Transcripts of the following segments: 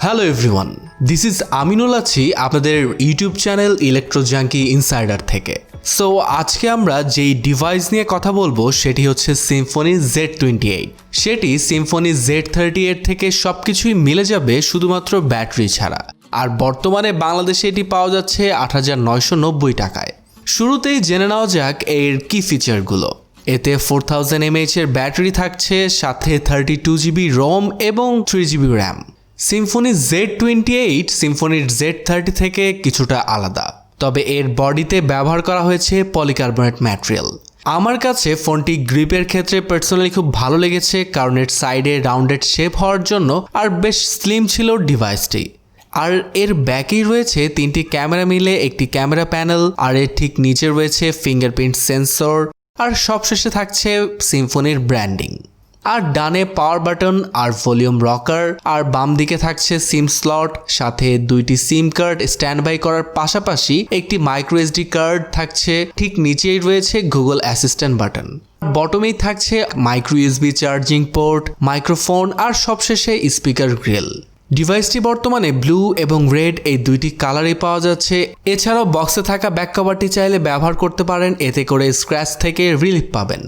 Hello everyone, this is Aminul আছি আপনাদের YouTube channel electro junky insider থেকে। সো আজকে আমরা যেই ডিভাইস নিয়ে কথা বলবো সেটি হচ্ছে সিম্ফনি Z28। সেটি সিম্ফনি Z38 থেকে সব কিছুই মিলে যাবে শুধুমাত্র ব্যাটারি ছাড়া। আর বর্তমানে বাংলাদেশে এটি পাওয়া যাচ্ছে ৮৯৯০ টাকায়। শুরুতেই জেনে নেওয়া যাক এর কি ফিচারগুলো। এতে 4000 mAh এর ব্যাটারি থাকছে, সাথে 32GB রোম এবং 3GB RAM. Symphony Z28 সিম্ফনির Z30 থেকে কিছুটা আলাদা, তবে এর বডিতে ব্যবহার করা হয়েছে পলিকার্বনেট ম্যাটেরিয়াল। আমার কাছে ফোনটি গ্রিপের ক্ষেত্রে পার্সোনালি খুব ভালো লেগেছে, কারণ এর সাইডে রাউন্ডেড শেপ হওয়ার জন্য আর বেশ স্লিম ছিল ডিভাইসটি। আর এর ব্যাকেই রয়েছে 3টি ক্যামেরা মিলে একটি ক্যামেরা প্যানেল, আর এর ঠিক নিচে রয়েছে ফিঙ্গারপ্রিন্ট সেন্সর, আর সবশেষে থাকছে সিম্ফনির ব্র্যান্ডিং। আর ডানে পাওয়ার বাটন আর ভলিউম রকার, আর বাম দিকে থাকছে সিম স্লট, সাথে 2টি সিম কার্ড স্ট্যান্ড বাই করার পাশাপাশি একটি মাইক্রো এসডি কার্ড থাকছে। ঠিক নিচেই রয়েছে গুগল অ্যাসিস্ট্যান্ট বাটন। বটমেই থাকছে micro USB charging port, microphone, আর সবশেষে স্পিকার গ্রিল। ডিভাইসটি বর্তমানে ব্লু এবং রেড এই 2টি কালারই পাওয়া যাচ্ছে। এছাড়াও বক্সে থাকা ব্যাক কভারটি চাইলে ব্যবহার করতে পারেন, এতে করে স্ক্র্যাচ থেকে রিলিফ পাবেন।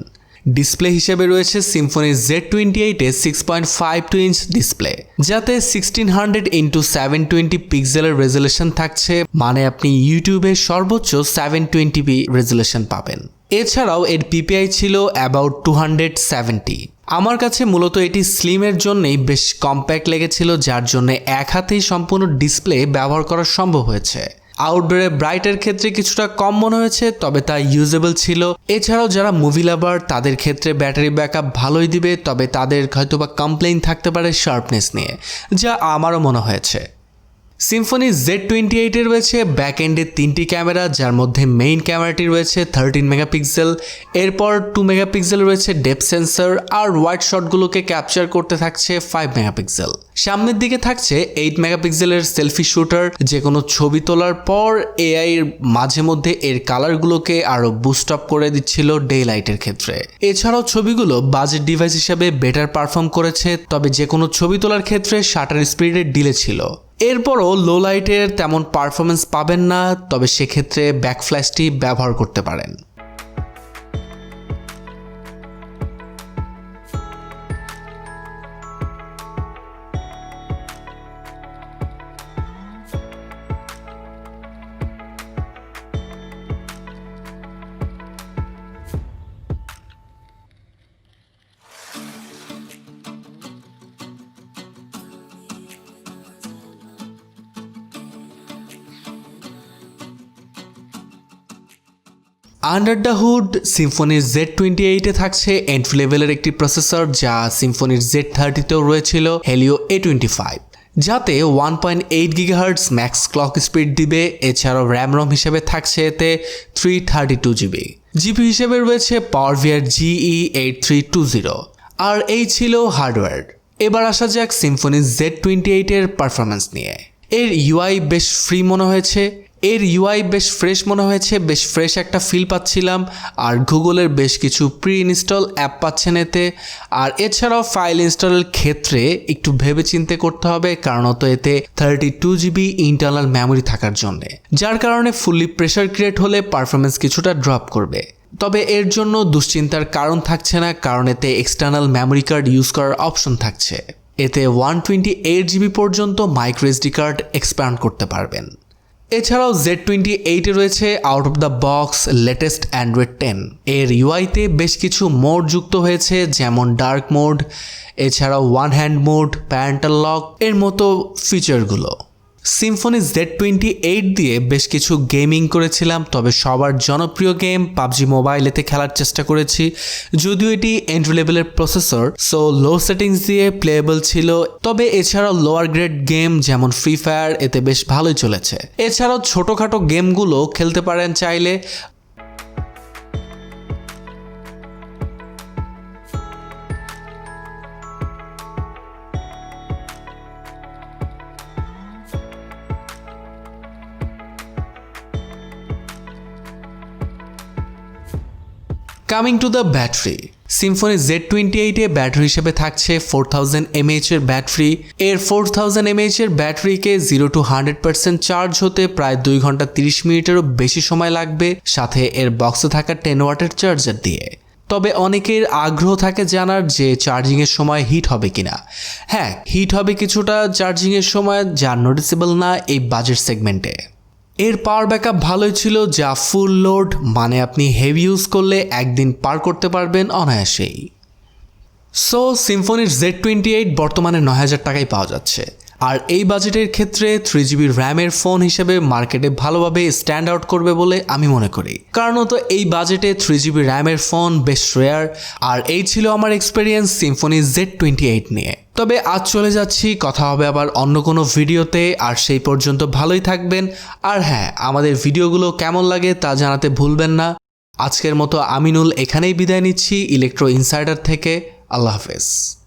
ডিসপ্লে হিসেবে রয়েছে সিম্ফনি Z28 এ 6.52 ইঞ্চ ডিসপ্লে, যাতে 1600x720 পিক্সেলের রেজুলেশন থাকছে, মানে আপনি ইউটিউবে সর্বোচ্চ 720p রেজুলেশন পাবেন। এছাড়াও এর পিপিআই ছিল অ্যাবাউট 270। আমার কাছে মূলত এটি স্লিমের জন্যই বেশ কম্প্যাক্ট লেগেছিল, যার জন্য এক হাতেই সম্পূর্ণ ডিসপ্লে ব্যবহার করা সম্ভব হয়েছে। আউটডোরে ব্রাইটের ক্ষেত্রে কিছুটা কম মনে হয়েছে, তবে তা ইউজেবল ছিল। এছাড়াও যারা মুভি লাভার তাদের ক্ষেত্রে ব্যাটারি ব্যাকআপ ভালোই দিবে, তবে তাদের হয়তোবা কমপ্লেইন থাকতে পারে শার্পনেস নিয়ে, যা আমারও মনে হয়েছে। সিম্ফনি Z28 এ রয়েছে ব্যাক এন্ডে 3টি ক্যামেরা, যার মধ্যে মেইন ক্যামেরাটি রয়েছে 13 মেগাপিক্সেল। এরপর 2 মেগাপিক্সেল রয়েছে ডেপথ সেন্সর, আর ওয়াইড শটগুলোকে ক্যাপচার করতে থাকছে 5 মেগাপিক্সেল। সামনের দিকে থাকছে 8 মেগাপিক্সেলের সেলফি শুটার। যে কোনো ছবি তোলার পর এআই এর মাঝে মধ্যে এর কালারগুলোকে আরও বুস্ট আপ করে দিচ্ছিল ডে লাইটের ক্ষেত্রে। এছাড়াও ছবিগুলো বাজেট ডিভাইস হিসাবে বেটার পারফর্ম করেছে, তবে যে কোনো ছবি তোলার ক্ষেত্রে শাটার স্পিডের ডিলে ছিল। এরপরও লো লাইটের তেমন পারফরমেন্স পাবেন না, তবে সেক্ষেত্রে ব্যাকফ্ল্যাশটি ব্যবহার করতে পারেন। আন্ডার দ্য হুড সিম্ফনির Z28 এ থাকছে এন্ট্রি লেভেলের একটি প্রসেসর, যা সিম্ফনির Z30 তেও রয়েছিল, হেলিও A25, যাতে 1.8 GHz ম্যাক্স ক্লক স্পিড দিবে। এছাড়াও র্যাম রম হিসেবে থাকছে এতে 332GB। জিপি হিসেবে রয়েছে পাওয়ারভিআর GE8320। আর এই ছিল হার্ডওয়্যার। এবার আসা যাক সিম্ফনি Z28 এর পারফরমেন্স নিয়ে। এর ইউআই বেশ ফ্রি মনে হয়েছে, বেশ ফ্রেশ মনে হয়েছে, বেশ ফ্রেশ একটা ফিল পাচ্ছিলাম। আর গুগলের বেশ কিছু প্রি ইনস্টল অ্যাপ পাচ্ছেন এতে। আর এছাড়াও ফাইল ইনস্টলের ক্ষেত্রে একটু ভেবে চিন্তে করতে হবে, কারণত এতে 32GB ইন্টারনাল মেমোরি থাকার জন্য, যার কারণে ফুললি প্রেশার ক্রিয়েট হলে পারফরমেন্স কিছুটা ড্রপ করবে। তবে এর জন্য দুশ্চিন্তার কারণ থাকছে না, কারণ এতে এক্সটার্নাল মেমোরি কার্ড ইউজ করার অপশন থাকছে। এতে 128GB পর্যন্ত মাইক্রো এসডি কার্ড এক্সপ্যান্ড করতে পারবেন। এছাড়াও Z28 এ রয়েছে out of the box latest Android 10। এর ইউআইতে বেশ কিছু মোড যুক্ত হয়েছে, যেমন ডার্ক মোড, এছাড়াও one hand mode, parental lock এর মতো ফিচারগুলো। সিম্ফনি Z28 দিয়ে বেশ কিছু গেমিং করেছিলাম, তবে সবার জনপ্রিয় গেম পাবজি মোবাইলেতে খেলার চেষ্টা করেছি। যদিও এটি এন্ট্রি লেভেলের প্রসেসর, সো লো সেটিংস দিয়ে প্লেয়েবল ছিল, তবে এছাড়াও লোয়ার গ্রেড গেম যেমন ফ্রি ফায়ার এতে বেশ ভালোই চলেছে। এছাড়াও ছোটোখাটো গেমগুলো খেলতে পারেন চাইলে। Coming to the battery, Symphony Z28 A battery হিসেবে থাকছে 4000 mAh এর ব্যাটারি। এর 4000 mAh এর ব্যাটারিকে 0 to 100% চার্জ হতে প্রায় 2 ঘন্টা 30 মিনিটেরও বেশি সময় লাগবে, সাথে এর বক্সে থাকা 10 ওয়াটের চার্জার দিয়ে। তবে অনেকের আগ্রহ থাকে জানার যে চার্জিংয়ের সময় হিট হবে কিনা। হ্যাঁ, হিট হবে কিছুটা চার্জিংয়ের সময়, যা নোটিসেবল না এই বাজেট সেগমেন্টে। এর পাওয়ার ব্যাকআপ ভালোই ছিল, যা ফুল লোড, মানে আপনি হেভি ইউজ করলে একদিন পার করতে পারবেন অনায়াসেই। সো সিম্ফনির Z28 বর্তমানে 9000 টাকায় পাওয়া যাচ্ছে। আর এই বাজেটের ক্ষেত্রে 3GB র্যামের ফোন হিসেবে মার্কেটে ভালোভাবে স্ট্যান্ড আউট করবে বলে আমি মনে করি। কারণত এই বাজেটে 3GB র্যামের ফোন বেশ রেয়ার। আর এই ছিল আমার এক্সপেরিয়েন্স সিম্ফনি Z28 নিয়ে। তবে আজ চলে যাচ্ছি, কথা হবে আবার অন্য কোনো ভিডিওতে। আর সেই পর্যন্ত ভালোই থাকবেন। আর হ্যাঁ, আমাদের ভিডিওগুলো কেমন লাগে তা জানাতে ভুলবেন না। আজকের মতো আমিনুল এখানেই বিদায় নিচ্ছি ইলেকট্রো ইনসাইডার থেকে। আল্লাহ হাফেজ।